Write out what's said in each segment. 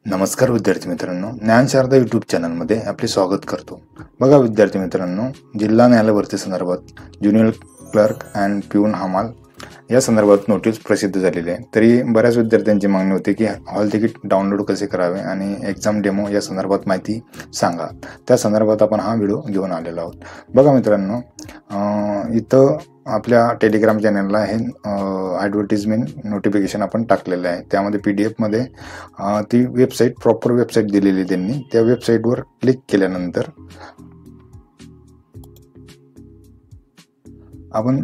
नमस्कार विद्यार्थी मित्रांनो, ज्ञानशारदा यूट्यूब चॅनलमध्ये आपले स्वागत करतो. बघा विद्यार्थी मित्रांनो, जिल्हा न्यायालय भरती संदर्भात ज्युनियर क्लर्क अँड प्यून हमाल या संदर्भात नोटीस प्रसिद्ध झालेली आहे. तरी बऱ्याच विद्यार्थ्यांची मागणी होती की हॉल तिकीट डाउनलोड कसे करावे आणि एक्झाम डेमो या संदर्भात माहिती सांगा. त्या संदर्भात आपण हा व्हिडिओ घेऊन आलेलो आहोत. बघा मित्रांनो, इथं आपल्या टेलिग्राम चॅनलला हे ॲडव्हर्टिजमेंट नोटिफिकेशन आपण टाकलेलं आहे. त्यामध्ये PDF मध्ये ती वेबसाईट, प्रॉपर वेबसाईट दिलेली त्यांनी. त्या वेबसाईटवर क्लिक केल्यानंतर आपण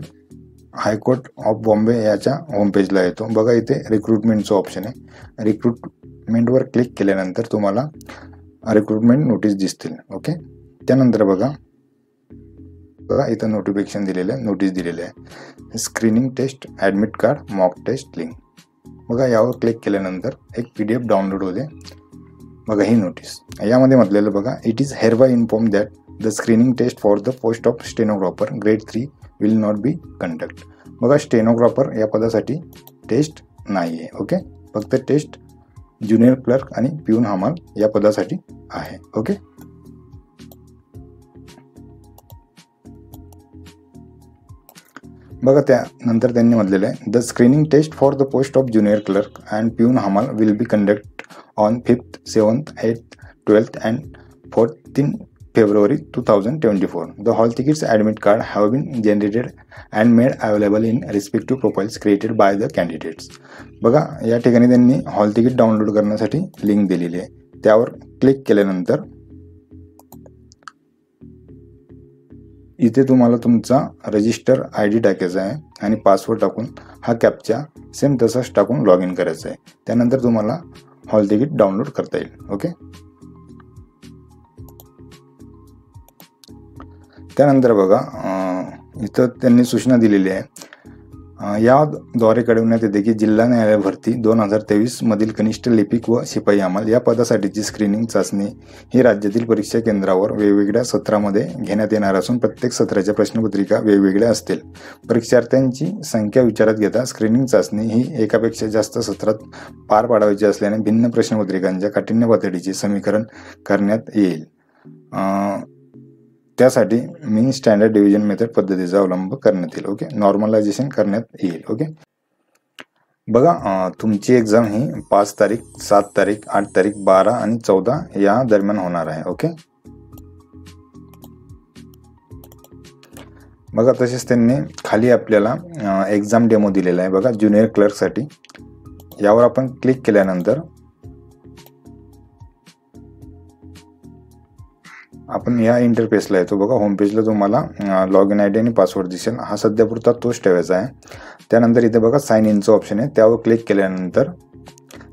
हायकोर्ट ऑफ बॉम्बे याच्या होम पेजला येतो. बघा इथे रिक्रुटमेंटचं ऑप्शन आहे. रिक्रुटमेंटवर क्लिक केल्यानंतर तुम्हाला रिक्रुटमेंट नोटीस दिसतील. ओके, त्यानंतर बघा इथं नोटिफिकेशन दिलेलं आहे, नोटीस दिलेली आहे. Screening test, admit card, mock test link. बघा यावर क्लिक केल्यानंतर एक PDF डाउनलोड होते. बघा ही नोटीस, यामध्ये म्हटलेलं बघा, it is hereby inform that the screening test for the post of stenographer grade 3 will not be conduct. बघा स्टेनोग्राफर या पदासाठी टेस्ट नाही आहे. ओके, फक्त टेस्ट ज्युनियर क्लर्क आणि प्यून हमाल या पदासाठी आहे. ओके, बघा त्यानंतर त्यांनी म्हटलेलं आहे, the screening test for the post of junior clerk and peon हमाल will be conduct on 5th, 7th, 8th, 12th and 14th February 2024. The hall tickets admit card have been generated and made available in respective profiles created by the candidates. बघा या ठिकाणी त्यांनी hall ticket download करण्यासाठी link दिलेली आहे. त्यावर click केल्यानंतर इथे तुम्हाला तुमचा रजिस्टर ID टाकायचा आहे आणि पासवर्ड टाकून हा कॅप्चा सेम तसाच टाकून लॉग इन करायचा आहे. त्यानंतर तुम्हाला हॉल तिकीट डाउनलोड करता येईल. ओके, त्यानंतर बघा इथं त्यांनी सूचना दिलेली आहे. याद्वारे कळविण्यात येते की जिल्हा न्यायालय भरती 2023 मधील कनिष्ठ लिपिक व शिपाई हमाल या पदासाठीची स्क्रीनिंग चाचणी ही राज्यातील परीक्षा केंद्रावर वेगवेगळ्या सत्रामध्ये घेण्यात येणार असून प्रत्येक सत्राच्या प्रश्नपत्रिका वेगवेगळ्या असतील. परीक्षार्थ्यांची संख्या विचारात घेता स्क्रीनिंग चाचणी ही एकापेक्षा जास्त सत्रात पार पाडायची असल्याने भिन्न प्रश्नपत्रिकांच्या काठिण्य पातळीचे समीकरण करण्यात येईल. त्यासाठी मीन स्टँडर्ड डिव्हिजन मेथड पद्धतीचा अवलंब करण्यात येईल. ओके, नॉर्मलायझेशन करण्यात येईल. ओके, बघा तुमची एक्झाम ही 5 तारीख, 7 तारीख, 8 तारीख, 12 आणि 14 या दरम्यान होणार आहे. ओके, बघा तसेच त्यांनी खाली आपल्याला एक्झाम डेमो दिलेला आहे. बघा ज्युनियर क्लर्कसाठी यावर आपण क्लिक केल्यानंतर आपण या इंटरफेसला येतो. बघा होम पेजला तुम्हाला लॉग इन ID आणि पासवर्ड दिसेल. हा सध्यापुरता तोच ठेवायचा आहे. त्यानंतर इथे बघा साइन इनचं ऑप्शन आहे. त्यावर क्लिक केल्यानंतर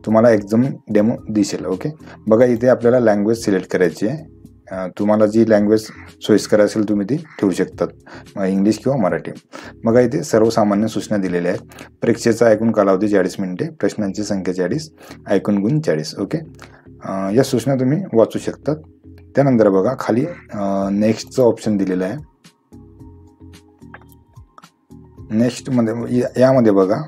तुम्हाला एक्झाम डेमो दिसेल. ओके, बघा इथे आपल्याला लँग्वेज सिलेक्ट करायची आहे. तुम्हाला जी लँग्वेज सोयीस्कर असेल तुम्ही ती ठेवू शकतात, इंग्लिश किंवा मराठी. बघा इथे सर्वसामान्य सूचना दिलेल्या आहेत. परीक्षेचा ऐकून कालावधी 40 मिनिटे, प्रश्नांची संख्या 40, ऐकून गुण 40. ओके, या सूचना तुम्ही वाचू शकतात. त्यानंतर बघा खाली नेक्स्टचं ऑप्शन दिलेलं आहे. नेक्स्ट मध्ये यामध्ये बघा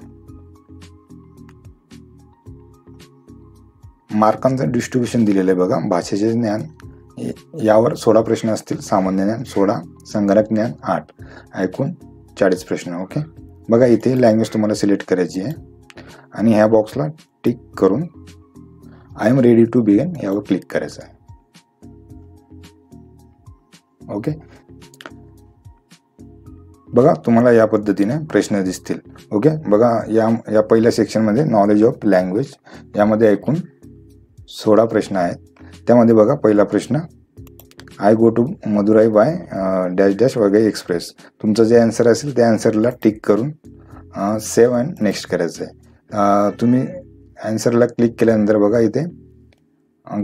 मार्कांचं डिस्ट्रीब्युशन दिलेलं आहे. बघा भाषेचे ज्ञान यावर 16 प्रश्न असतील, सामान्य ज्ञान 16, संगणक ज्ञान 8, ऐकून 40 प्रश्न. ओके, बघा इथे लँग्वेज तुम्हाला सिलेक्ट करायची आहे आणि ह्या बॉक्सला टिक करून I am ready to begin यावर क्लिक करायचं आहे. ओके, बघा तुम्हाला या पद्धतीने प्रश्न दिसतील. ओके, बघा या पहिल्या सेक्शनमध्ये नॉलेज ऑफ लँग्वेज यामध्ये एकूण 16 प्रश्न आहेत. त्यामध्ये बघा पहिला प्रश्न, I go to Madurai by dash dash वगैरे एक्सप्रेस. तुमचं जे आन्सर असेल त्या आन्सरला टिक करून सेव्ह अँड नेक्स्ट करायचं आहे. तुम्ही आन्सरला क्लिक केल्यानंतर बघा इथे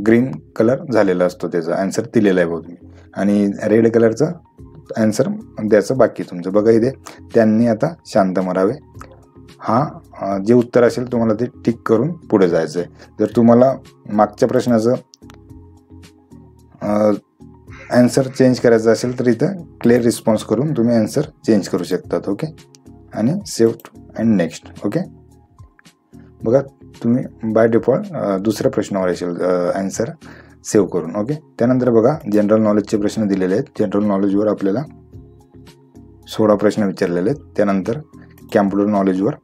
ग्रीन कलर झालेला असतो, त्याचा आन्सर दिलेला आहे बघा तुम्ही, आणि रेड कलरचं आन्सर द्यायचं बाकी तुमचं. बघा इथे त्यांनी आता शांत मरावे हा जे उत्तर असेल तुम्हाला ते टिक करून पुढे जायचं आहे. जर तुम्हाला मागच्या प्रश्नाचं आन्सर चेंज करायचं असेल तर इथं क्लिअर रिस्पॉन्स करून तुम्ही आन्सर चेंज करू शकतात. ओके, आणि सेव्ह अँड नेक्स्ट. ओके, बघा तुम्ही बाय डिफॉल्ट दुसऱ्या प्रश्नावर येशील आन्सर सेव्ह करून. ओके, त्यानंतर बघा जनरल नॉलेजचे प्रश्न दिलेले आहेत. जनरल नॉलेजवर आपल्याला 16 प्रश्न विचारलेले आहेत. त्यानंतर कॅम्प्युटर नॉलेजवर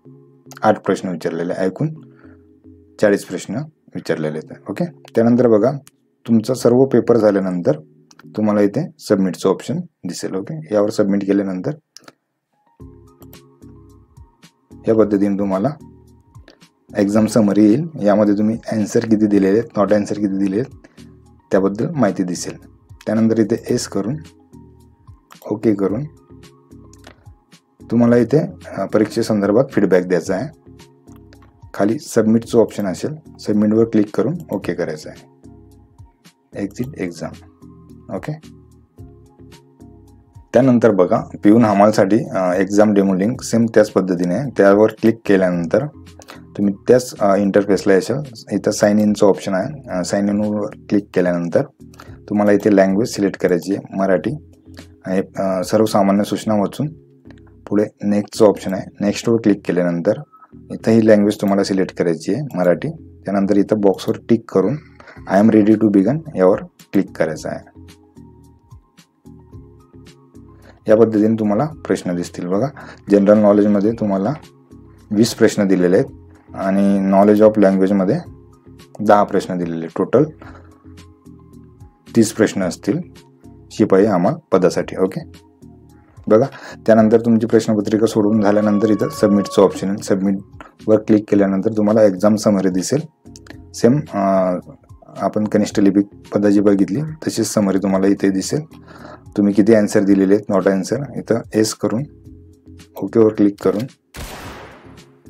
8 प्रश्न विचारलेले आहे. एकूण 40 प्रश्न विचारलेले आहेत. ओके, त्यानंतर बघा तुमचा सर्व पेपर झाल्यानंतर तुम्हाला इथे सबमिटचं ऑप्शन दिसेल. ओके, यावर सबमिट केल्यानंतर या पद्धतीने तुम्हाला एक्झाम समरी येईल. यामध्ये तुम्ही आन्सर किती दिलेले आहेत, नॉट आन्सर किती दिले आहेत त्याबद्दल माहिती दिसेल. त्यानंतर इथे एस करून ओके करून तुम्हाला इथे परीक्षेसंदर्भात फीडबॅक द्यायचा आहे. खाली सबमिटचं ऑप्शन असेल, सबमिटवर क्लिक करून ओके करायचं आहे. Exit exam. ओके, त्यानंतर बघा पिऊन हमालसाठी एक्झाम डेमो लिंक सेम त्याच पद्धतीने आहे. त्यावर क्लिक केल्यानंतर तुम्ही त्याच इंटरफेसला यायचं. इथं साइन इनचं ऑप्शन आहे. साइन इनवर क्लिक केल्यानंतर तुम्हाला इथे लँग्वेज सिलेक्ट करायची आहे, मराठी. आणि सर्वसामान्य सूचना वाचून पुढे नेक्स्टचं ऑप्शन आहे. नेक्स्टवर क्लिक केल्यानंतर इथं ही लँग्वेज तुम्हाला सिलेक्ट करायची आहे, मराठी. त्यानंतर इथं बॉक्सवर टिक करून I am ready to begin यावर क्लिक करायचं आहे. या पद्धतीने तुम्हाला प्रश्न दिसतील. बघा जनरल नॉलेजमध्ये तुम्हाला 20 प्रश्न दिलेले आहेत आणि नॉलेज ऑफ लँग्वेजमध्ये 10 प्रश्न दिलेले. टोटल 30 प्रश्न असतील शिपाई हमाल पदासाठी. ओके, बघा त्यानंतर तुमची प्रश्नपत्रिका सोडवून झाल्यानंतर इथं सबमिटचं ऑप्शन आहे. सबमिटवर क्लिक केल्यानंतर तुम्हाला एक्झाम समरी दिसेल. सेम आपण कनिष्ठ लिपिक पदाची बघितली तशीच समरी तुम्हाला इथे दिसेल. तुम्ही किती आन्सर दिलेले आहेत, नॉट आन्सर, इथं एस करून ओकेवर क्लिक करून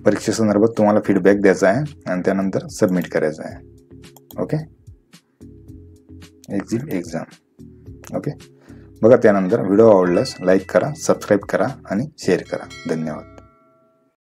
परीक्षेसंदर्भात तुम्हाला फीडबॅक द्यायचा आहे आणि त्यानंतर सबमिट करायचं आहे. Okay, exit exam. ओके, बघा त्यानंतर व्हिडिओ आवडल्यास लाईक करा, सबस्क्राईब करा आणि शेअर करा. धन्यवाद.